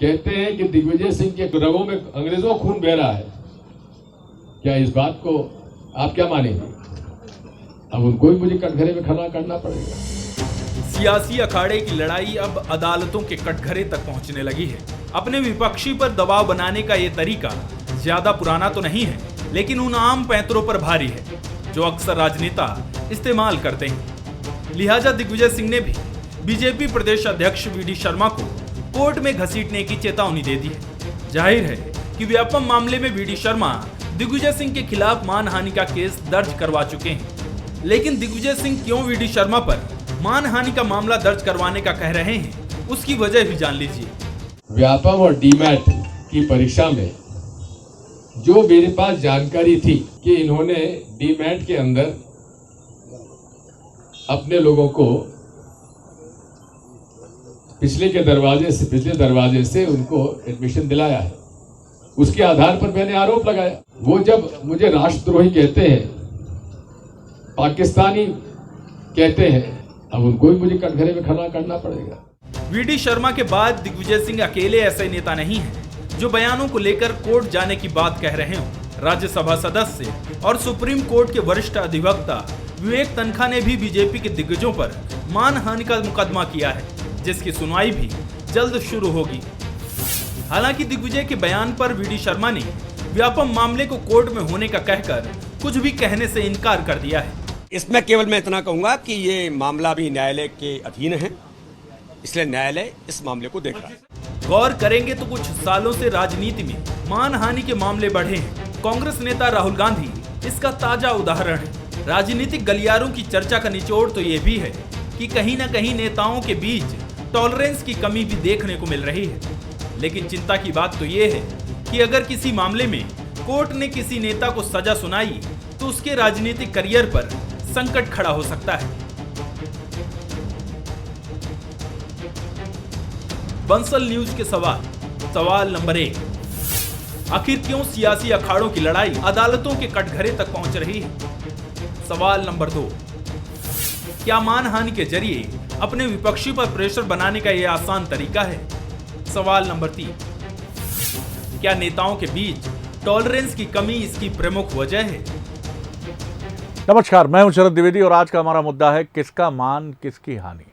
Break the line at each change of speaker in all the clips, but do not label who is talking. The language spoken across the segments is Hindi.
कहते हैं कि दिग्विजय सिंह के रगों में अंग्रेजों खून बह रहा है। क्या इस बात को आप क्या मानेंगे? अब उनको ही मुझे कटघरे में खड़ा करना पड़ेगा।
सियासी अखाड़े की लड़ाई अब अदालतों के कटघरे तक पहुंचने लगी है। अपने विपक्षी पर दबाव बनाने का ये तरीका ज्यादा पुराना तो नहीं है, लेकिन उन आम पैंतरों पर भारी है जो अक्सर राजनेता इस्तेमाल करते हैं। लिहाजा दिग्विजय सिंह ने भी बीजेपी प्रदेश अध्यक्ष वीडी शर्मा को कोर्ट में घसीटने की चेतावनी दे दी है। जाहिर है कि व्यापम मामले में वीडी शर्मा दिग्विजय सिंह के खिलाफ मानहानि का केस दर्ज करवा चुके हैं। लेकिन दिग्विजय सिंह क्यों वीडी शर्मा पर मानहानि का मामला दर्ज करवाने का कह रहे हैं, उसकी वजह भी जान लीजिए।
व्यापम और डीमैट की परीक्षा में जो मेरे पास जानकारी थी कि इन्होंने डीमैट के अंदर अपने लोगों को पिछले दरवाजे से उनको एडमिशन दिलाया है, उसके आधार पर मैंने आरोप लगाया। वो जब मुझे राष्ट्रद्रोही कहते हैं, पाकिस्तानी कहते हैं, अब उनको ही मुझे कटघरे में खड़ा करना पड़ेगा।
वीडी शर्मा के बाद दिग्विजय सिंह अकेले ऐसे नेता नहीं हैं जो बयानों को लेकर कोर्ट जाने की बात कह रहे हो। राज्यसभा सदस्य और सुप्रीम कोर्ट के वरिष्ठ अधिवक्ता विवेक तनखा ने भी बीजेपी के दिग्गजों पर मानहानि का मुकदमा किया है, जिसकी सुनवाई भी जल्द शुरू होगी। हालांकि दिग्विजय के बयान पर वीडी शर्मा ने व्यापम मामले को कोर्ट में होने का कहकर कुछ भी कहने से इनकार कर दिया है।
इसमें केवल मैं इतना कहूंगा कि ये मामला भी न्यायालय के अधीन है, इसलिए न्यायालय इस मामले को देख रहा है।
गौर करेंगे तो कुछ सालों से राजनीति में मानहानि के मामले बढ़े हैं। कांग्रेस नेता राहुल गांधी इसका ताजा उदाहरण है। राजनीतिक गलियारों की चर्चा का निचोड़ तो ये भी है कि कहीं न कहीं नेताओं के बीच टॉलरेंस की कमी भी देखने को मिल रही है। लेकिन चिंता की बात तो ये है कि अगर किसी मामले में कोर्ट ने किसी नेता को सजा सुनाई तो उसके राजनीतिक करियर पर संकट खड़ा हो सकता है। बंसल न्यूज के सवाल नंबर 1, आखिर क्यों सियासी अखाड़ों की लड़ाई अदालतों के कटघरे तक पहुंच रही है? सवाल नंबर 2, क्या मानहानि के जरिए अपने विपक्षी पर प्रेशर बनाने का यह आसान तरीका है? सवाल नंबर 3, क्या नेताओं के बीच टॉलरेंस की कमी इसकी प्रमुख वजह है?
नमस्कार, मैं हूं शरद द्विवेदी और आज का हमारा मुद्दा है किसका मान किसकी हानि।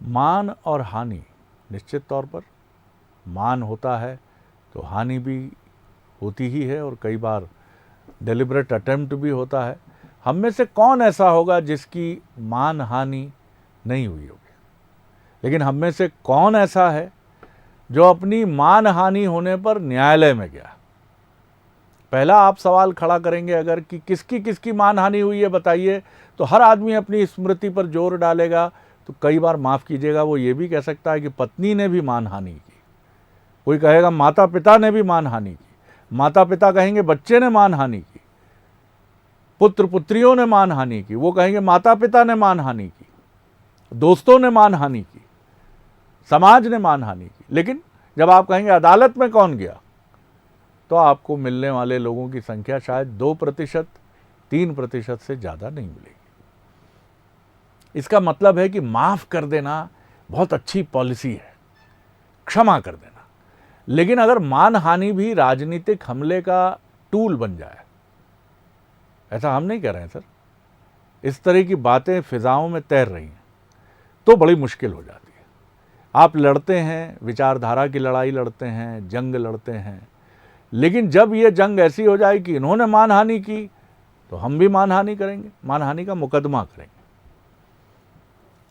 मान और हानि निश्चित तौर पर, मान होता है तो हानि भी होती ही है और कई बार डेलिब्रेट अटेम्प्ट भी होता है। हम में से कौन ऐसा होगा जिसकी मान हानि नहीं हुई होगी? लेकिन हम में से कौन ऐसा है जो अपनी मान हानि होने पर न्यायालय में गया? पहला आप सवाल खड़ा करेंगे अगर कि किसकी किसकी मानहानि हुई है बताइए, तो हर आदमी अपनी स्मृति पर जोर डालेगा। तो कई बार माफ़ कीजिएगा, वो ये भी कह सकता है कि पत्नी ने भी मानहानि की, कोई कहेगा माता पिता ने भी मानहानि की, माता पिता कहेंगे बच्चे ने मानहानि की, पुत्र पुत्रियों ने मानहानि की, वो कहेंगे माता पिता ने मानहानि की, दोस्तों ने मानहानि की, समाज ने मानहानि की। लेकिन जब आप कहेंगे अदालत में कौन गया, तो आपको मिलने वाले लोगों की संख्या शायद 2%, 3% से ज़्यादा नहीं मिलेगी। इसका मतलब है कि माफ़ कर देना बहुत अच्छी पॉलिसी है, क्षमा कर देना। लेकिन अगर मानहानि भी राजनीतिक हमले का टूल बन जाए, ऐसा हम नहीं कह रहे हैं सर, इस तरह की बातें फिजाओं में तैर रही हैं, तो बड़ी मुश्किल हो जाती है। आप लड़ते हैं, विचारधारा की लड़ाई लड़ते हैं, जंग लड़ते हैं, लेकिन जब ये जंग ऐसी हो जाए कि इन्होंने मानहानि की तो हम भी मानहानि करेंगे, मानहानि का मुकदमा करेंगे।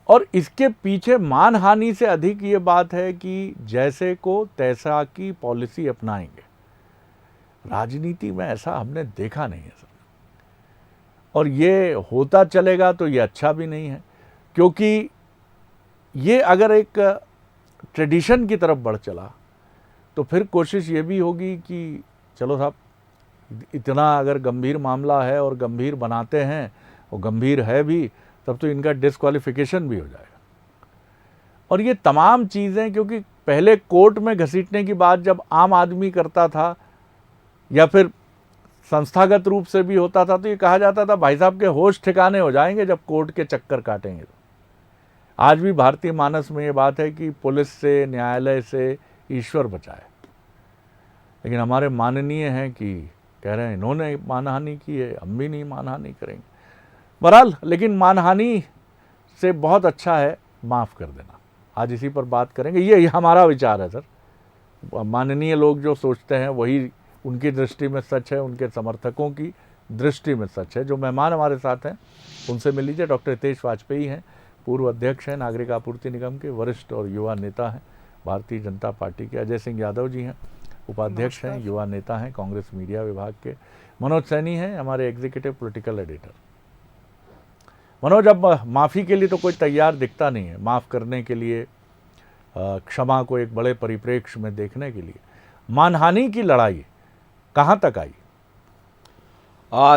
और इसके पीछे मानहानि से अधिक ये बात है कि जैसे को तैसा की पॉलिसी अपनाएंगे। राजनीति में ऐसा हमने देखा नहीं है सर, और ये होता चलेगा तो ये अच्छा भी नहीं है, क्योंकि ये अगर एक ट्रेडिशन की तरफ बढ़ चला तो फिर कोशिश ये भी होगी कि चलो साहब, इतना अगर गंभीर मामला है और गंभीर बनाते हैं और गंभीर है भी, तब तो इनका डिस्क्वालिफिकेशन भी हो जाएगा। और ये तमाम चीज़ें, क्योंकि पहले कोर्ट में घसीटने की बात जब आम आदमी करता था या फिर संस्थागत रूप से भी होता था, तो ये कहा जाता था भाई साहब के होश ठिकाने हो जाएंगे जब कोर्ट के चक्कर काटेंगे। आज भी भारतीय मानस में ये बात है कि पुलिस से, न्यायालय से ईश्वर बचाए, लेकिन हमारे माननीय हैं कि कह रहे हैं इन्होंने मानहानि की है, हम भी नहीं मानहानि करेंगे। बहरहाल, लेकिन मानहानि से बहुत अच्छा है माफ़ कर देना। आज इसी पर बात करेंगे। ये हमारा विचार है सर। माननीय लोग जो सोचते हैं वही उनकी दृष्टि में सच है, उनके समर्थकों की दृष्टि में सच है। जो मेहमान हमारे साथ हैं उनसे मिल लीजिए। डॉक्टर हितेश वाजपेयी हैं, पूर्व अध्यक्ष हैं नागरिक आपूर्ति निगम के, वरिष्ठ और युवा नेता हैं भारतीय जनता पार्टी के। अजय सिंह यादव जी हैं, उपाध्यक्ष हैं, युवा नेता हैं कांग्रेस मीडिया विभाग के। मनोज सैनी हैं हमारे एग्जीक्यूटिव पॉलिटिकल एडिटर। मनोज, अब माफ़ी के लिए तो कोई तैयार दिखता नहीं है, माफ़ करने के लिए, क्षमा को एक बड़े परिप्रेक्ष्य में देखने के लिए। मानहानि की लड़ाई कहाँ तक आई?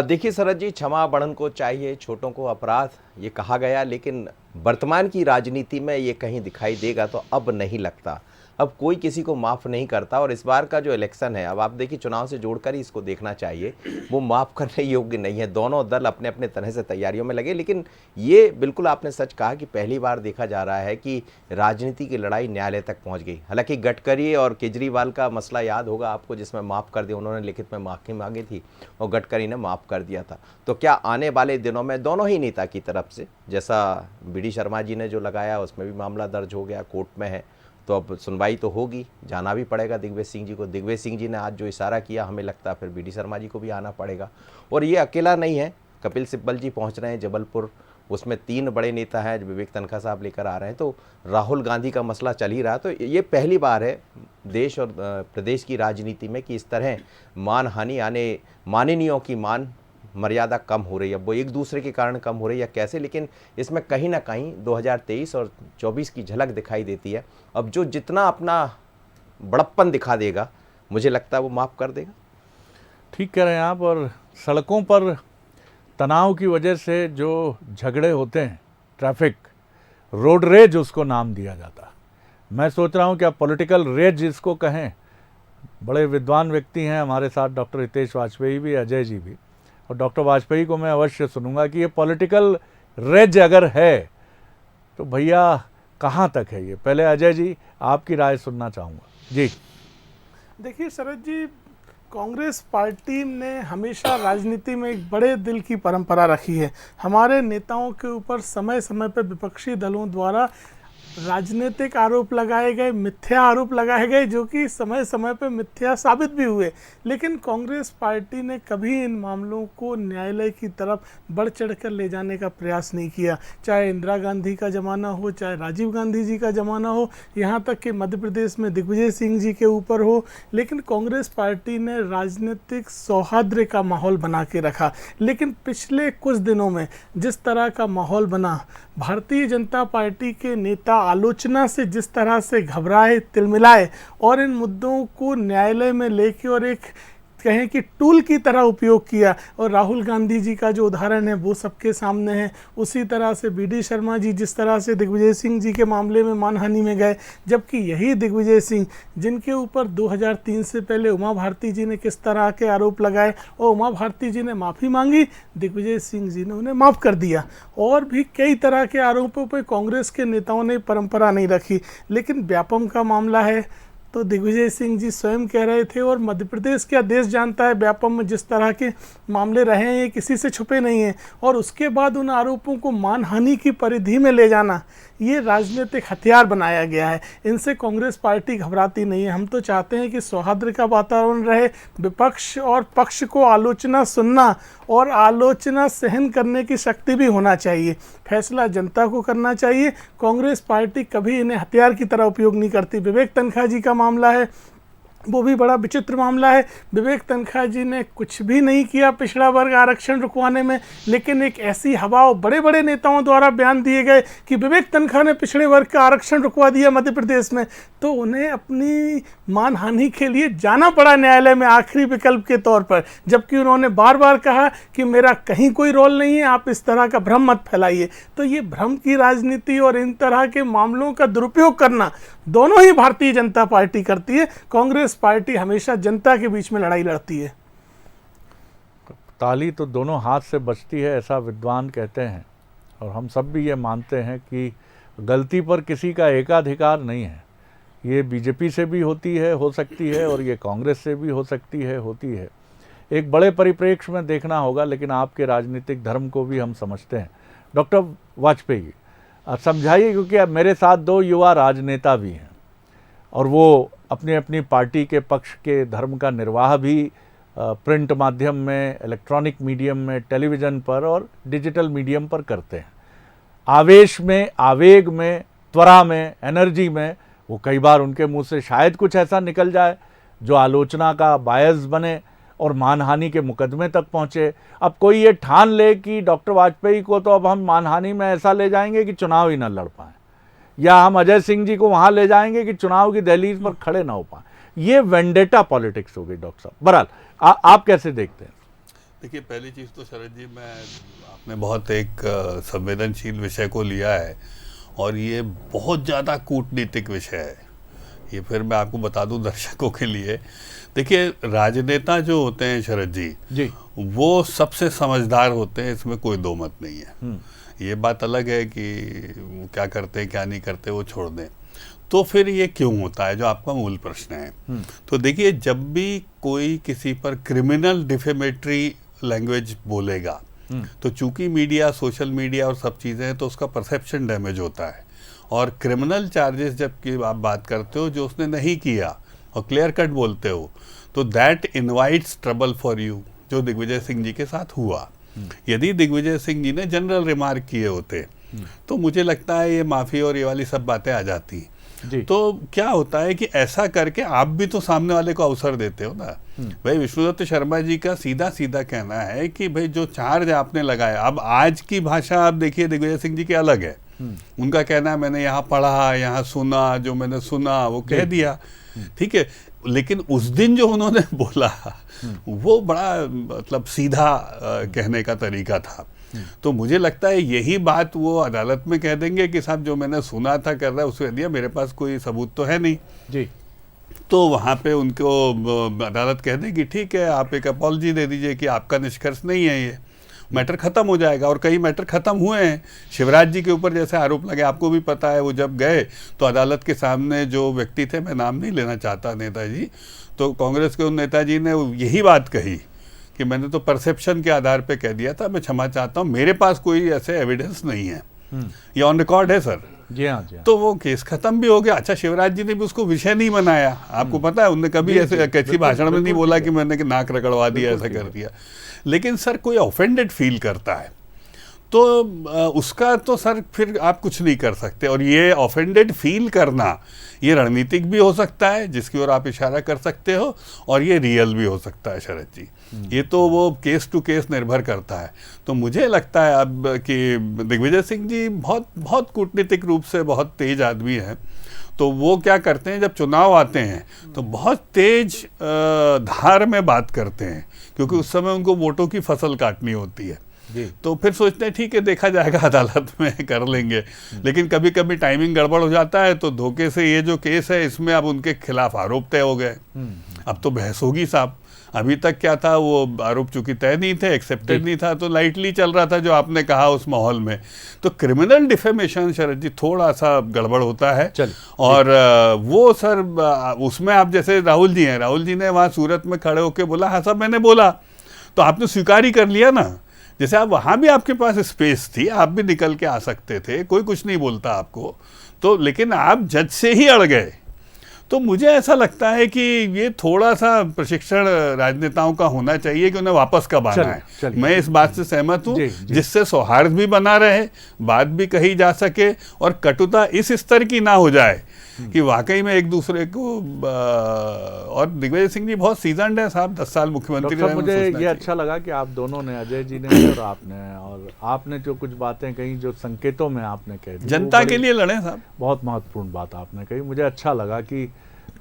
देखिए शरद जी, क्षमा बढ़न को चाहिए, छोटों को अपराध, ये कहा गया, लेकिन वर्तमान की राजनीति में ये कहीं दिखाई देगा तो अब नहीं लगता। अब कोई किसी को माफ़ नहीं करता। और इस बार का जो इलेक्शन है, अब आप देखिए चुनाव से जोड़कर ही इसको देखना चाहिए, वो माफ़ करने योग्य नहीं है। दोनों दल अपने अपने तरह से तैयारियों में लगे। लेकिन ये बिल्कुल आपने सच कहा कि पहली बार देखा जा रहा है कि राजनीति की लड़ाई न्यायालय तक पहुँच गई। हालांकि गडकरी और केजरीवाल का मसला याद होगा आपको, जिसमें माफ़ कर दिया, उन्होंने लिखित में माफ़ी मांगी थी और गडकरी ने माफ़ कर दिया था। तो क्या आने वाले दिनों में दोनों ही नेता की तरफ से, जैसा BD शर्मा जी ने जो लगाया उसमें भी मामला दर्ज हो गया, कोर्ट में है, तो अब सुनवाई तो होगी, जाना भी पड़ेगा दिग्विजय सिंह जी को। दिग्विजय सिंह जी ने आज जो इशारा किया, हमें लगता है फिर BD शर्मा जी को भी आना पड़ेगा। और ये अकेला नहीं है, कपिल सिब्बल जी पहुंच रहे हैं जबलपुर, उसमें 3 बड़े नेता हैं जो विवेक तनखा साहब लेकर आ रहे हैं। तो राहुल गांधी का मसला चल ही रहा। तो ये पहली बार है देश और प्रदेश की राजनीति में कि इस तरह मानहानि, यानी माननीयों की मान मर्यादा कम हो रही है। अब वो एक दूसरे के कारण कम हो रही है कैसे, लेकिन इसमें कहीं ना कहीं 2023 और 24 की झलक दिखाई देती है। अब जो जितना अपना बड़प्पन दिखा देगा, मुझे लगता है वो माफ़ कर देगा।
ठीक कह रहे हैं आप। और सड़कों पर तनाव की वजह से जो झगड़े होते हैं, ट्रैफिक, रोड रेज उसको नाम दिया जाता है। मैं सोच रहा हूँ कि आप पॉलिटिकल रेज इसको कहें। बड़े विद्वान व्यक्ति हैं हमारे साथ, डॉक्टर हितेश वाजपेयी भी, अजय जी भी। और डॉक्टर वाजपेयी को मैं अवश्य सुनूंगा कि ये पॉलिटिकल रेज अगर है तो भैया कहाँ तक है ये। पहले अजय जी आपकी राय सुनना चाहूँगा। जी
देखिए शरद जी, कांग्रेस पार्टी ने हमेशा राजनीति में एक बड़े दिल की परंपरा रखी है। हमारे नेताओं के ऊपर समय समय पर विपक्षी दलों द्वारा राजनीतिक आरोप लगाए गए, मिथ्या आरोप लगाए गए, जो कि समय समय पर मिथ्या साबित भी हुए। लेकिन कांग्रेस पार्टी ने कभी इन मामलों को न्यायालय की तरफ बढ़ चढ़कर ले जाने का प्रयास नहीं किया। चाहे इंदिरा गांधी का ज़माना हो, चाहे राजीव गांधी जी का ज़माना हो, यहाँ तक कि मध्य प्रदेश में दिग्विजय सिंह जी के ऊपर हो। लेकिन कांग्रेस पार्टी ने राजनीतिक सौहार्द का माहौल बना के रखा। लेकिन पिछले कुछ दिनों में जिस तरह का माहौल बना, भारतीय जनता पार्टी के नेता आलोचना से जिस तरह से घबराए, तिलमिलाए और इन मुद्दों को न्यायालय में लेके और एक कहें कि टूल की तरह उपयोग किया। और राहुल गांधी जी का जो उदाहरण है वो सबके सामने है। उसी तरह से BD शर्मा जी जिस तरह से दिग्विजय सिंह जी के मामले में मानहानि में गए, जबकि यही दिग्विजय सिंह जिनके ऊपर 2003 से पहले उमा भारती जी ने किस तरह के आरोप लगाए और उमा भारती जी ने माफ़ी मांगी, दिग्विजय सिंह जी ने उन्हें माफ़ कर दिया। और भी कई तरह के आरोपों पर कांग्रेस के नेताओं ने परंपरा नहीं रखी। लेकिन व्यापम का मामला है तो दिग्विजय सिंह जी स्वयं कह रहे थे, और मध्य प्रदेश क्या देश जानता है, व्यापम में जिस तरह के मामले रहे हैं ये किसी से छुपे नहीं हैं। और उसके बाद उन आरोपों को मानहानि की परिधि में ले जाना, ये राजनीतिक हथियार बनाया गया है। इनसे कांग्रेस पार्टी घबराती नहीं है। हम तो चाहते हैं कि सौहार्द का वातावरण रहे, विपक्ष और पक्ष को आलोचना सुनना और आलोचना सहन करने की शक्ति भी होना चाहिए। फैसला जनता को करना चाहिए। कांग्रेस पार्टी कभी इन्हें हथियार की तरह उपयोग नहीं करती। विवेक तनखा जी का मामला है, वो भी बड़ा विचित्र मामला है। विवेक तनखा जी ने कुछ भी नहीं किया पिछड़ा वर्ग आरक्षण रुकवाने में, लेकिन एक ऐसी हवा और बड़े बड़े नेताओं द्वारा बयान दिए गए कि विवेक तनखा ने पिछड़े वर्ग का आरक्षण रुकवा दिया मध्य प्रदेश में, तो उन्हें अपनी मानहानि के लिए जाना पड़ा न्यायालय में आखिरी विकल्प के तौर पर। जबकि उन्होंने बार बार कहा कि मेरा कहीं कोई रोल नहीं है, आप इस तरह का भ्रम मत फैलाइए। तो ये भ्रम की राजनीति और इन तरह के मामलों का दुरुपयोग करना दोनों ही भारतीय जनता पार्टी करती है। कांग्रेस पार्टी हमेशा जनता के बीच में लड़ाई लड़ती है।
ताली तो दोनों हाथ से बजती है, ऐसा विद्वान कहते हैं। और हम सब भी ये मानते हैं कि गलती पर किसी का एकाधिकार नहीं है। ये बीजेपी से भी होती है, हो सकती है, और ये कांग्रेस से भी हो सकती है, होती है। एक बड़े परिप्रेक्ष्य में देखना होगा, लेकिन आपके राजनीतिक धर्म को भी हम समझते हैं। डॉक्टर वाजपेयी समझाइए, क्योंकि अब मेरे साथ दो युवा राजनेता भी हैं और वो अपनी अपनी पार्टी के पक्ष के धर्म का निर्वाह भी प्रिंट माध्यम में, इलेक्ट्रॉनिक मीडियम में, टेलीविज़न पर और डिजिटल मीडियम पर करते हैं। आवेश में, आवेग में, त्वरा में, एनर्जी में वो कई बार उनके मुंह से शायद कुछ ऐसा निकल जाए जो आलोचना का बायस बने और मानहानि के मुकदमे तक पहुंचे। अब कोई ये ठान ले कि डॉक्टर वाजपेयी को तो अब हम मानहानि में ऐसा ले जाएंगे कि चुनाव ही ना लड़ पाएँ, या हम अजय सिंह जी को वहाँ ले जाएंगे कि चुनाव की दहलीज पर खड़े ना हो पाएँ। ये वेंडेटा पॉलिटिक्स हो गई डॉक्टर साहब। बहरहाल आप कैसे देखते हैं?
देखिए, पहली चीज़ तो शरद जी, आपने बहुत एक संवेदनशील विषय को लिया है और ये बहुत ज़्यादा कूटनीतिक विषय है। ये फिर मैं आपको बता दूं दर्शकों के लिए। देखिए, राजनेता जो होते हैं शरद जी, वो सबसे समझदार होते हैं, इसमें कोई दो मत नहीं है। ये बात अलग है कि वो क्या करते हैं क्या नहीं करते, वो छोड़ दें। तो फिर ये क्यों होता है, जो आपका मूल प्रश्न है। तो देखिए, जब भी कोई किसी पर क्रिमिनल डिफेमेटरी लैंग्वेज बोलेगा, तो चूंकि मीडिया, सोशल मीडिया और सब चीज़ें हैं, तो उसका परसेप्शन डैमेज होता है। और क्रिमिनल चार्जेस जबकि आप बात करते हो जो उसने नहीं किया और क्लियर कट बोलते हो, तो that invites trouble for you, जो दिग्विजय सिंह जी के साथ हुआ। यदि दिग्विजय सिंह जी ने जनरल रिमार्क किए होते तो मुझे लगता है ये माफ़ी और ये वाली सब बातें आ जाती। तो क्या होता है कि ऐसा करके आप भी तो सामने वाले को अवसर देते हो ना। भाई, विष्णुदत्त शर्मा जी का सीधा सीधा कहना है कि भाई जो चार्ज आपने लगाया, अब आज की भाषा आप देखिए दिग्विजय सिंह जी की अलग है। उनका कहना है मैंने यहाँ पढ़ा, यहाँ सुना, जो मैंने सुना वो कह दिया, ठीक है। लेकिन उस दिन जो उन्होंने बोला वो बड़ा मतलब सीधा कहने का तरीका था। तो मुझे लगता है यही बात वो अदालत में कह देंगे कि साहब जो मैंने सुना था कर रहा है, उसने दिया, मेरे पास कोई सबूत तो है नहीं
जी।
तो वहाँ पे उनको अदालत कह देगी ठीक है, आप एक अपॉलजी दे दीजिए कि आपका निष्कर्ष नहीं है, ये मैटर खत्म हो जाएगा। और कई मैटर खत्म हुए हैं। शिवराज जी के ऊपर जैसे आरोप लगे, आपको भी पता है, वो जब गए तो अदालत के सामने जो व्यक्ति थे, मैं नाम नहीं लेना चाहता नेताजी, तो कांग्रेस के उन नेताजी ने यही बात कही कि मैंने तो परसेप्शन के आधार पे कह दिया था, मैं क्षमा चाहता हूँ, मेरे पास कोई ऐसे एविडेंस नहीं है। ये ऑन रिकॉर्ड है सर।
जी हाँ, जी हाँ।
तो वो केस खत्म भी हो गया। अच्छा, शिवराज जी ने भी उसको विषय नहीं बनाया, आपको पता है, उन्होंने कभी ऐसे किसी भाषण में नहीं बोला कि मैंने नाक रगड़वा दिया, ऐसा कर दिया। लेकिन सर कोई ऑफेंडेड फील करता है तो उसका तो सर फिर आप कुछ नहीं कर सकते। और ये ऑफेंडेड फील करना, ये रणनीतिक भी हो सकता है जिसकी ओर आप इशारा कर सकते हो, और ये रियल भी हो सकता है शरद जी। ये तो वो केस टू केस निर्भर करता है। तो मुझे लगता है अब कि दिग्विजय सिंह जी बहुत बहुत कूटनीतिक रूप से बहुत तेज आदमी हैं। तो वो क्या करते हैं, जब चुनाव आते हैं तो बहुत तेज धार में बात करते हैं, क्योंकि उस समय उनको वोटों की फसल काटनी होती है। तो फिर सोचते हैं ठीक है, देखा जाएगा, अदालत में कर लेंगे। लेकिन कभी कभी टाइमिंग गड़बड़ हो जाता है, तो धोखे से ये जो केस है इसमें अब उनके खिलाफ आरोप तय हो गए। अब तो बहस होगी साहब। अभी तक क्या था, वो आरोप चूंकि तय नहीं थे, एक्सेप्टेड नहीं था, तो लाइटली चल रहा था जो आपने कहा उस माहौल में। तो क्रिमिनल डिफेमेशन शरद जी थोड़ा सा गड़बड़ होता है। और वो सर उसमें आप जैसे राहुल जी हैं, राहुल जी ने वहाँ सूरत में खड़े होकर बोला हाँ साहब मैंने बोला, तो आपने स्वीकार ही कर लिया ना। जैसे आप वहाँ भी आपके पास स्पेस थी, आप भी निकल के आ सकते थे, कोई कुछ नहीं बोलता आपको तो, लेकिन आप जज से ही अड़ गए। तो मुझे ऐसा लगता है कि ये थोड़ा सा प्रशिक्षण राजनेताओं का होना चाहिए कि उन्हें वापस कब आना है। मैं इस बात से सहमत हूँ, जिससे सौहार्द भी बना रहे, बात भी कही जा सके, और कटुता इस स्तर की ना हो जाए कि वाकई में एक दूसरे को। और दिग्विजय सिंह जी बहुत सीजनड है साहब, 10 साल मुख्यमंत्री रहे।
मुझे ये अच्छा लगा कि आप दोनों ने, अजय जी ने और आपने जो कुछ बातें कही, जो संकेतों में आपने कह दी,
जनता के लिए लड़े साहब,
बहुत महत्वपूर्ण बात आपने कही। मुझे अच्छा लगा कि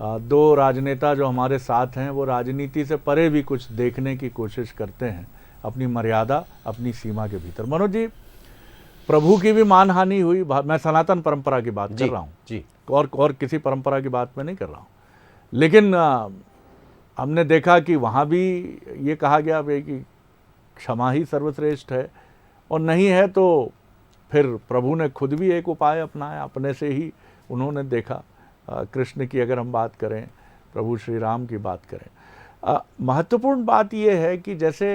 दो राजनेता जो हमारे साथ हैं वो राजनीति से परे भी कुछ देखने की कोशिश करते हैं, अपनी मर्यादा, अपनी सीमा के भीतर। मनोज जी, प्रभु की भी मानहानि हुई, मैं सनातन परंपरा की बात कर रहा हूँ जी, और किसी परंपरा की बात मैं नहीं कर रहा हूँ। लेकिन हमने देखा कि वहाँ भी ये कहा गया भाई कि क्षमा ही सर्वश्रेष्ठ है, और नहीं है तो फिर प्रभु ने खुद भी एक उपाय अपनाया, अपने से ही उन्होंने देखा। कृष्ण की अगर हम बात करें, प्रभु श्री राम की बात करें, महत्वपूर्ण बात यह है कि जैसे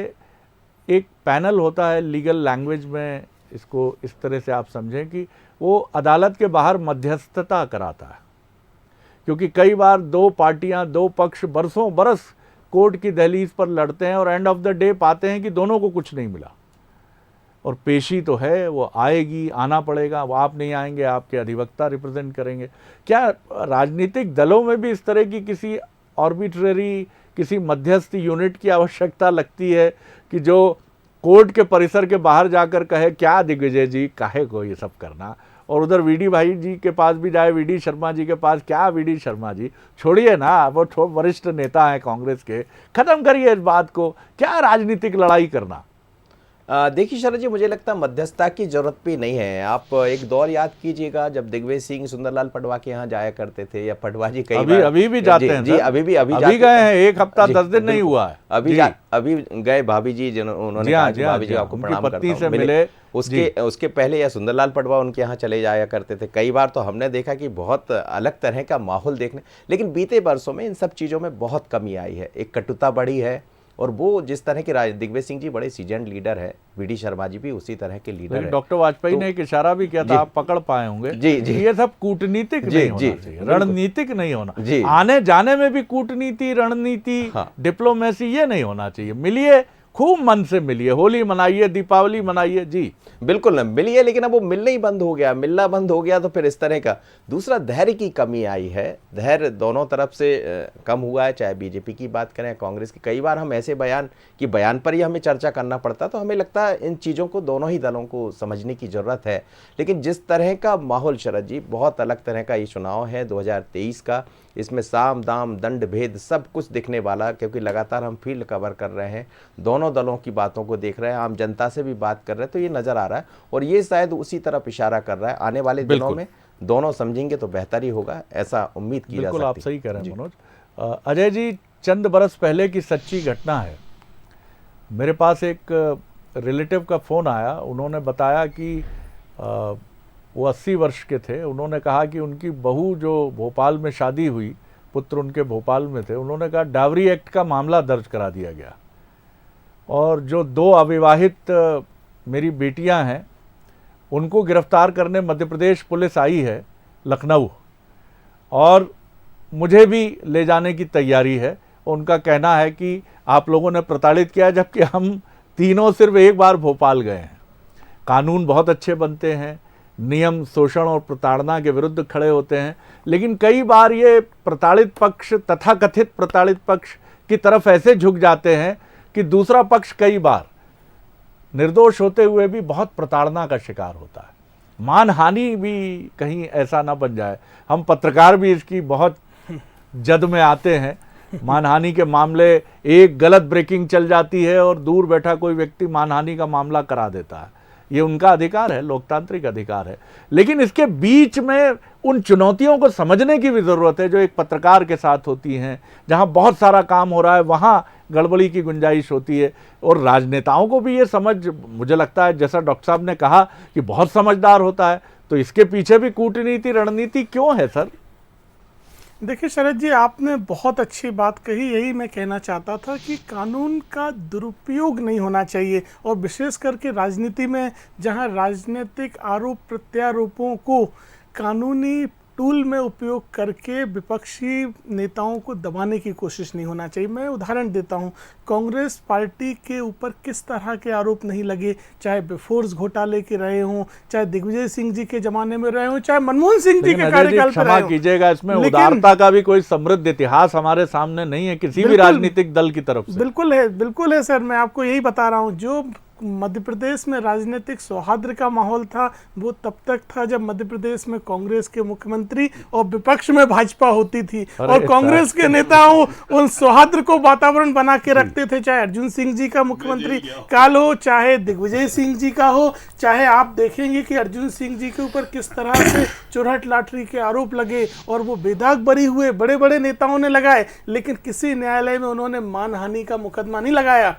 एक पैनल होता है लीगल लैंग्वेज में, इसको इस तरह से आप समझें कि वो अदालत के बाहर मध्यस्थता कराता है, क्योंकि कई बार दो पार्टियां, दो पक्ष बरसों बरस कोर्ट की दहलीज पर लड़ते हैं और एंड ऑफ द डे पाते हैं कि दोनों को कुछ नहीं मिला। और पेशी तो है, वो आएगी, आना पड़ेगा, वो आप नहीं आएंगे, आपके अधिवक्ता रिप्रेजेंट करेंगे। क्या राजनीतिक दलों में भी इस तरह की किसी आर्बिट्रेरी, किसी मध्यस्थ यूनिट की आवश्यकता लगती है कि जो कोर्ट के परिसर के बाहर जाकर कहे क्या दिग्विजय जी काहे को ये सब करना, और उधर वीडी भाई जी के पास भी जाए, वीडी शर्मा जी के पास, क्या वीडी शर्मा जी छोड़िए ना, वो वरिष्ठ नेता हैं कांग्रेस के, खत्म करिए इस बात को, क्या राजनीतिक लड़ाई करना।
देखिए शरद जी, मुझे लगता है मध्यस्थता की जरूरत भी नहीं है। आप एक दौर याद कीजिएगा जब दिग्विजय सिंह सुंदरलाल पटवा के यहाँ जाया करते थे, या पटवा जी कई बार
अभी भी जाते हैं।
जी अभी
गए हैं, एक हफ्ता 10 दिन नहीं हुआ है,
अभी गए। भाभी जी उन्होंने कहा भाभी जी आपको प्रणाम करता हूं, मिले। उसके पहले या सुंदरलाल पटवा उनके यहाँ चले जाया करते थे। कई बार तो हमने देखा कि बहुत अलग तरह का माहौल देखने, लेकिन बीते वर्षों में इन सब चीज़ों में बहुत कमी आई है, एक कटुता बढ़ी है। और वो जिस तरह के दिग्विजय सिंह जी बड़े सीजन लीडर है, वीडी शर्मा जी भी उसी तरह के लीडर है।
डॉक्टर वाजपेयी ने एक इशारा भी किया था, आप पकड़ पाए होंगे।
जी जी,
ये सब कूटनीतिक नहीं होना चाहिए, रणनीतिक नहीं होना।
जी,
आने जाने में भी कूटनीति, रणनीति, डिप्लोमेसी, ये नहीं होना चाहिए। मिलिए, खूब मन से मिलिए, होली मनाइए, दीपावली मनाइए। जी
बिल्कुल ना मिलिए, लेकिन अब वो मिलना ही बंद हो गया, मिलना बंद हो गया तो फिर इस तरह का। दूसरा, धैर्य की कमी आई है, धैर्य दोनों तरफ से कम हुआ है, चाहे बीजेपी की बात करें, कांग्रेस की। कई बार हम ऐसे बयान पर ही हमें चर्चा करना पड़ता, तो हमें लगता है इन चीज़ों को दोनों ही दलों को समझने की ज़रूरत है। लेकिन जिस तरह का माहौल शरद जी, बहुत अलग तरह का ये चुनाव है 2023 का, इसमें साम दाम दंड भेद सब कुछ दिखने वाला, क्योंकि लगातार हम फील्ड कवर कर रहे हैं, दोनों दलों की बातों को देख रहे हैं, आम जनता से भी बात कर रहे हैं, तो ये नज़र आ रहा है। और ये शायद उसी तरफ इशारा कर रहा है, आने वाले दिनों में दोनों समझेंगे तो बेहतर ही होगा, ऐसा उम्मीद की जा सकती है।
बिल्कुल आप सही कह रहे हैं मनोज। अजय जी, चंद बरस पहले की सच्ची घटना है। मेरे पास एक रिलेटिव का फ़ोन आया, उन्होंने बताया कि वो 80 वर्ष के थे। उन्होंने कहा कि उनकी बहू जो भोपाल में शादी हुई, पुत्र उनके भोपाल में थे, उन्होंने कहा डावरी एक्ट का मामला दर्ज करा दिया गया, और जो 2 अविवाहित मेरी बेटियां हैं उनको गिरफ्तार करने मध्य प्रदेश पुलिस आई है लखनऊ, और मुझे भी ले जाने की तैयारी है। उनका कहना है कि आप लोगों ने प्रताड़ित किया, जबकि हम तीनों सिर्फ एक बार भोपाल गए हैं। कानून बहुत अच्छे बनते हैं, नियम शोषण और प्रताड़ना के विरुद्ध खड़े होते हैं, लेकिन कई बार ये प्रताड़ित पक्ष, तथाकथित प्रताड़ित पक्ष की तरफ ऐसे झुक जाते हैं कि दूसरा पक्ष कई बार निर्दोष होते हुए भी बहुत प्रताड़ना का शिकार होता है। मानहानि भी कहीं ऐसा ना बन जाए। हम पत्रकार भी इसकी बहुत जद में आते हैं। मानहानि के मामले, एक गलत ब्रेकिंग चल जाती है और दूर बैठा कोई व्यक्ति मानहानि का मामला करा देता है। ये उनका अधिकार है, लोकतांत्रिक अधिकार है, लेकिन इसके बीच में उन चुनौतियों को समझने की भी ज़रूरत है जो एक पत्रकार के साथ होती हैं। जहां बहुत सारा काम हो रहा है वहां गड़बड़ी की गुंजाइश होती है, और राजनेताओं को भी ये समझ, मुझे लगता है जैसा डॉक्टर साहब ने कहा कि बहुत समझदार होता है, तो इसके पीछे भी कूटनीति, रणनीति क्यों है सर?
देखिए शरद जी, आपने बहुत अच्छी बात कही। यही मैं कहना चाहता था कि कानून का दुरुपयोग नहीं होना चाहिए, और विशेष करके राजनीति में जहां राजनीतिक आरोप प्रत्यारोपों को कानूनी टूल में उपयोग करके विपक्षी नेताओं को दबाने की कोशिश नहीं होना चाहिए। मैं उदाहरण देता हूं, कांग्रेस पार्टी के ऊपर किस तरह के आरोप नहीं लगे, चाहे बोफोर्स घोटाले के रहे हों, चाहे दिग्विजय सिंह जी के ज़माने में रहे हों, चाहे मनमोहन सिंह जी के कार्यकाल पर रहे हों।
कीजिएगा, इसमें उदारता का भी कोई समृद्ध इतिहास हमारे सामने नहीं है किसी भी राजनीतिक दल की तरफ से।
बिल्कुल है सर, मैं आपको यही बता रहा हूँ। जो मध्य प्रदेश में राजनीतिक सौहार्द का माहौल था वो तब तक था जब मध्य प्रदेश में कांग्रेस के मुख्यमंत्री और विपक्ष में भाजपा होती थी, और कांग्रेस के नेताओं उन सौहार्द को वातावरण बना के रखते थे। चाहे अर्जुन सिंह जी का मुख्यमंत्री काल हो, चाहे दिग्विजय सिंह जी का हो, चाहे आप देखेंगे कि अर्जुन सिंह जी के ऊपर किस तरह से चुरहट लाटरी के आरोप लगे और वो बेदाग बरी हुए, बड़े बड़े नेताओं ने लगाए, लेकिन किसी न्यायालय में उन्होंने मानहानि का मुकदमा नहीं लगाया।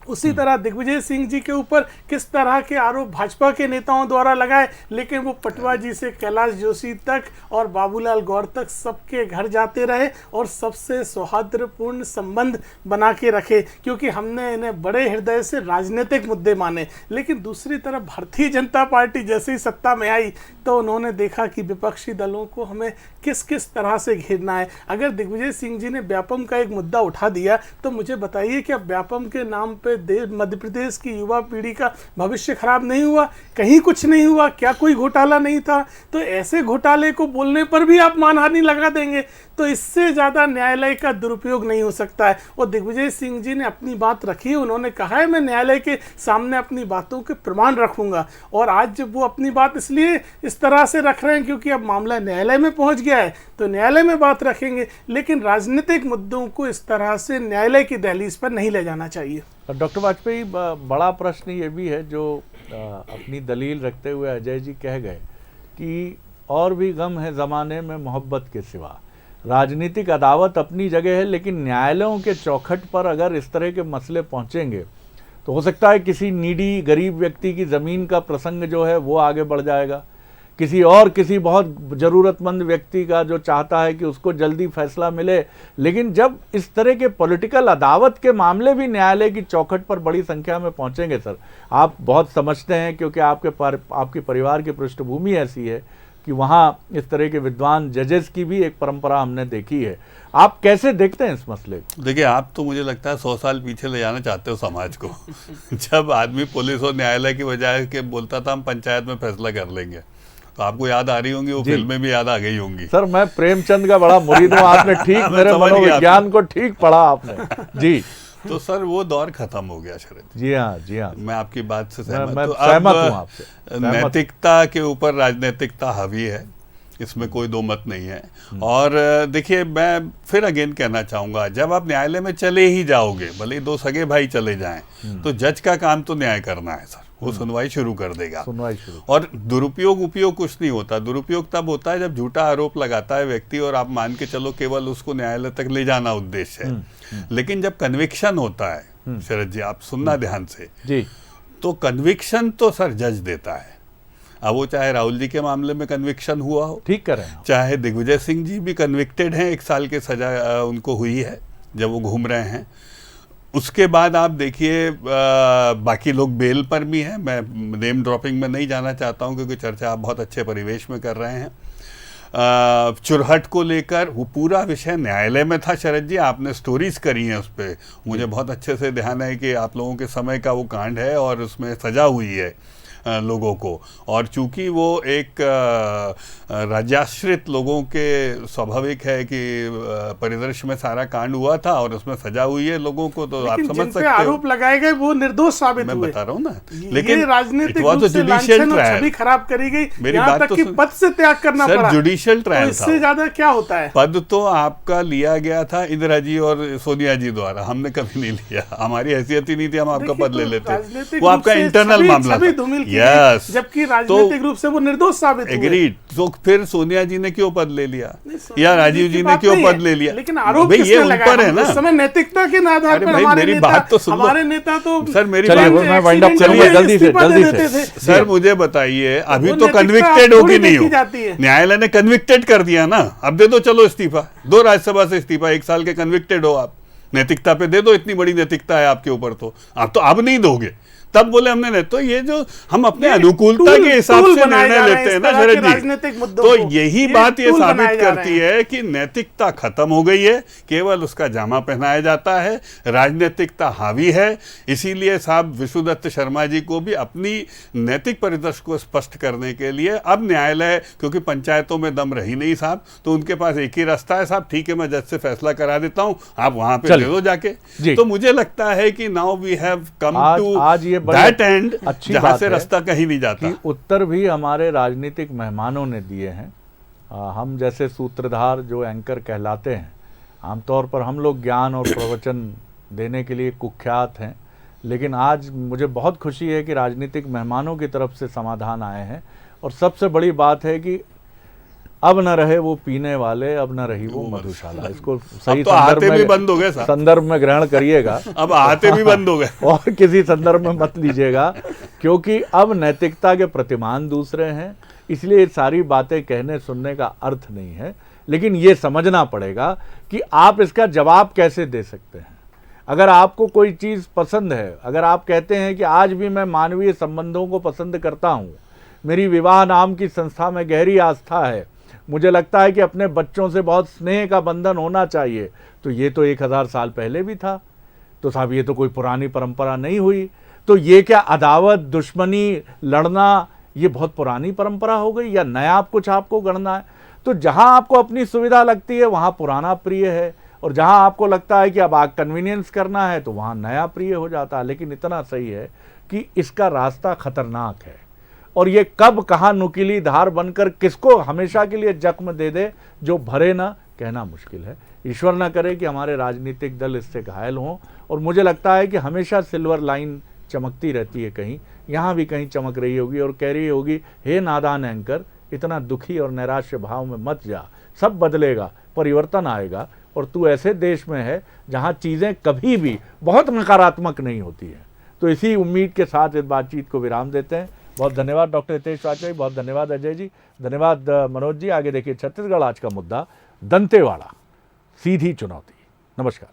उसी तरह दिग्विजय सिंह जी के ऊपर किस तरह के आरोप भाजपा के नेताओं द्वारा लगाए, लेकिन वो पटवा जी से कैलाश जोशी तक और बाबूलाल गौर तक सबके घर जाते रहे और सबसे सौहार्दपूर्ण संबंध बना के रखे, क्योंकि हमने इन्हें बड़े हृदय से राजनीतिक मुद्दे माने। लेकिन दूसरी तरफ भारतीय जनता पार्टी जैसे ही सत्ता में आई तो उन्होंने देखा कि विपक्षी दलों को हमें किस किस तरह से घेरना है। अगर दिग्विजय सिंह जी ने व्यापम का एक मुद्दा उठा दिया तो मुझे बताइए कि अब व्यापम के नाम पे मध्य प्रदेश की युवा पीढ़ी का भविष्य खराब नहीं हुआ? कहीं कुछ नहीं हुआ? क्या कोई घोटाला नहीं था? तो ऐसे घोटाले को बोलने पर भी आप मानहानि लगा देंगे, तो इससे ज़्यादा न्यायालय का दुरुपयोग नहीं हो सकता है। और दिग्विजय सिंह जी ने अपनी बात रखी, उन्होंने कहा है मैं न्यायालय के सामने अपनी बातों के प्रमाण रखूंगा। और आज जब वो अपनी बात इसलिए इस तरह से रख रहे हैं क्योंकि अब मामला न्यायालय में पहुंच गया है, तो न्यायालय में बात रखेंगे, लेकिन राजनीतिक मुद्दों को इस तरह से न्यायालय की दहलीज पर नहीं ले जाना चाहिए।
डॉक्टर वाजपेयी, बड़ा प्रश्न ये भी है जो अपनी दलील रखते हुए अजय जी कह गए कि और भी गम है ज़माने में मोहब्बत के सिवा। राजनीतिक अदावत अपनी जगह है, लेकिन न्यायालयों के चौखट पर अगर इस तरह के मसले पहुंचेंगे तो हो सकता है किसी नीडी गरीब व्यक्ति की ज़मीन का प्रसंग जो है वो आगे बढ़ जाएगा, किसी बहुत ज़रूरतमंद व्यक्ति का जो चाहता है कि उसको जल्दी फैसला मिले। लेकिन जब इस तरह के पॉलिटिकल अदावत के मामले भी न्यायालय की चौखट पर बड़ी संख्या में पहुंचेंगे, सर आप बहुत समझते हैं क्योंकि आपके परिवार की पृष्ठभूमि ऐसी है कि वहाँ इस तरह के विद्वान जजेस की भी एक परंपरा हमने देखी है, आप कैसे देखते हैं इस मसले को?
देखिए, आप तो मुझे लगता है 100 साल पीछे ले जाना चाहते हो समाज को। जब आदमी पुलिस और न्यायालय की बजाय के बोलता था हम पंचायत में फैसला कर लेंगे, तो आपको याद आ रही होंगी, वो फिल्में भी याद आ गई होंगी।
सर मैं प्रेमचंद का बड़ा मुरीद हूँ, आपने ठीक मेरे मनोविज्ञान को ठीक पढ़ा आपने जी।
तो सर वो दौर खत्म हो गया शरद
जी हाँ, जी हाँ,
मैं आपकी बात से
मैं
सहमत
हूँ आपसे।
नैतिकता के ऊपर राजनैतिकता हावी है, इसमें कोई दो मत नहीं है। और देखिए, मैं फिर अगेन कहना चाहूंगा, जब आप न्यायालय में चले ही जाओगे, भले दो सगे भाई चले जाएं, तो जज का काम तो न्याय करना है सर, वो सुनवाई शुरू कर देगा। और दुरुपयोग उपयोग कुछ नहीं होता। दुरुपयोग तब होता है जब झूठा आरोप लगाता है व्यक्ति और आप मान के चलो केवल उसको न्यायालय तक ले जाना उद्देश्य है। लेकिन जब कन्विक्शन होता है, शरद जी आप सुनना ध्यान से जी, तो कन्विक्शन तो सर जज देता है। अब वो चाहे राहुल जी के मामले में कन्विक्शन हुआ हो, ठीक कर रहे हैं, चाहे दिग्विजय सिंह जी भी कन्विक्टेड हैं, 1 साल की सजा उनको हुई है जब वो घूम रहे हैं। उसके बाद आप देखिए बाकी लोग बेल पर भी हैं। मैं नेम ड्रॉपिंग में नहीं जाना चाहता हूं क्योंकि चर्चा आप बहुत अच्छे परिवेश में कर रहे हैं। चुरहट को लेकर वो पूरा विषय न्यायालय में था। शरद जी आपने स्टोरीज करी हैं उस पर, मुझे बहुत अच्छे से ध्यान है कि आप लोगों के समय का वो कांड है और उसमें सजा हुई है लोगों को। और चूंकि वो एक राज्याश्रित लोगों के स्वाभाविक है कि परिदृश्य में सारा कांड हुआ था और उसमें सजा हुई है लोगों को, तो आप समझ सकते हो
आरोप लगाए गए वो निर्दोष साबित हुए।
मैं बता रहा हूँ ना, लेकिन
राजनीतिक रूप से लांछन और छवि खराब करी गई,
मेरी
यहाँ
बात
तक कि पद से त्याग करना पड़ा।
जुडिशियल ट्रायल,
इससे ज्यादा क्या होता है?
पद तो आपका लिया गया था इंदिरा जी और सोनिया जी द्वारा, हमने कभी नहीं लिया, हमारी हैसियत ही नहीं थी हम आपका पद ले लेते। वो आपका इंटरनल मामला था।
यस, जबकि राजनीतिक रूप से वो निर्दोष साबित हुए।
एग्रीड। तो फिर सोनिया जी ने क्यों पद ले लिया या राजीव जी ने क्यों पद ले लिया?
लेकिन आरोप किसने लगाया?
ऊपर है ना,
उस समय नैतिकता के आधार पर हमारे नेता तो
सर मेरी
जल्दी से
सर मुझे बताइए, अभी तो कन्विक्टेड हो कि नहीं हो? न्यायालय ने कन्विक्टेड कर दिया ना, अब दे दो चलो इस्तीफा, दो राज्यसभा से इस्तीफा, 1 साल के कन्विक्टेड हो आप, नैतिकता पे दे दो, इतनी बड़ी नैतिकता है आपके ऊपर, तो आप तो अब नहीं दोगे, तब बोले हमने नहीं। तो ये जो हम अपने अनुकूलता के हिसाब से निर्णय लेते हैं ना शरद जी, तो यही बात ये साबित करती है कि नैतिकता खत्म हो गई है, केवल उसका जामा पहनाया जाता है, राजनीतिकता हावी है। इसीलिए साहब विष्णुदत्त शर्मा जी को भी अपनी नैतिक परिदृश्य को स्पष्ट करने के लिए अब न्यायालय, क्योंकि पंचायतों में दम रही नहीं साहब, तो उनके पास एक ही रास्ता है, साहब ठीक है मैं जज से फैसला करा देता हूं, आप वहां पे दे दो जाके। तो मुझे लगता है कि now we have come to
आज ये
दैट एंड जहां से रास्ता कहीं नहीं जाता।
उत्तर भी हमारे राजनीतिक मेहमानों ने दिए हैं। हम जैसे सूत्रधार जो एंकर कहलाते हैं, आमतौर पर हम लोग ज्ञान और प्रवचन देने के लिए कुख्यात हैं, लेकिन आज मुझे बहुत खुशी है कि राजनीतिक मेहमानों की तरफ से समाधान आए हैं। और सबसे बड़ी बात है कि अब न रहे वो पीने वाले, अब न रही वो मधुशाला। इसको सही
अब तो आते भी बंद हो गए साहब।
संदर्भ में ग्रहण करिएगा।
अब आते भी बंद हो गए
और किसी संदर्भ में मत लीजिएगा, क्योंकि अब नैतिकता के प्रतिमान दूसरे हैं। इसलिए ये सारी बातें कहने सुनने का अर्थ नहीं है, लेकिन ये समझना पड़ेगा कि आप इसका जवाब कैसे दे सकते हैं। अगर आपको कोई चीज़ पसंद है, अगर आप कहते हैं कि आज भी मैं मानवीय संबंधों को पसंद करता हूँ, मेरी विवाह नाम की संस्था में गहरी आस्था है, मुझे लगता है कि अपने बच्चों से बहुत स्नेह का बंधन होना चाहिए, तो ये तो 1000 साल पहले भी था। तो साहब ये तो कोई पुरानी परंपरा नहीं हुई। तो ये क्या अदावत, दुश्मनी, लड़ना, ये बहुत पुरानी परंपरा हो गई या नया कुछ आपको गढ़ना है? तो जहां आपको अपनी सुविधा लगती है वहां पुराना प्रिय है, और जहां आपको लगता है कि अब कन्वीनियंस करना है तो वहां नया प्रिय हो जाता है। लेकिन इतना सही है कि इसका रास्ता खतरनाक है, और ये कब कहाँ नुकीली धार बनकर किसको हमेशा के लिए जख्म दे दे जो भरे ना, कहना मुश्किल है। ईश्वर ना करे कि हमारे राजनीतिक दल इससे घायल हों। और मुझे लगता है कि हमेशा सिल्वर लाइन चमकती रहती है, कहीं यहाँ भी कहीं चमक रही होगी और कह रही होगी, हे नादान एंकर, इतना दुखी और नैराश्य भाव में मत जा, सब बदलेगा, परिवर्तन आएगा। और तू ऐसे देश में है जहाँ चीज़ें कभी भी बहुत नकारात्मक नहीं होती हैं। तो इसी उम्मीद के साथ इस बातचीत को विराम देते हैं। बहुत धन्यवाद डॉक्टर हितेश आचार्य, बहुत धन्यवाद अजय जी, धन्यवाद मनोज जी। आगे देखिए छत्तीसगढ़ आज का मुद्दा, दंतेवाड़ा, सीधी चुनौती। नमस्कार।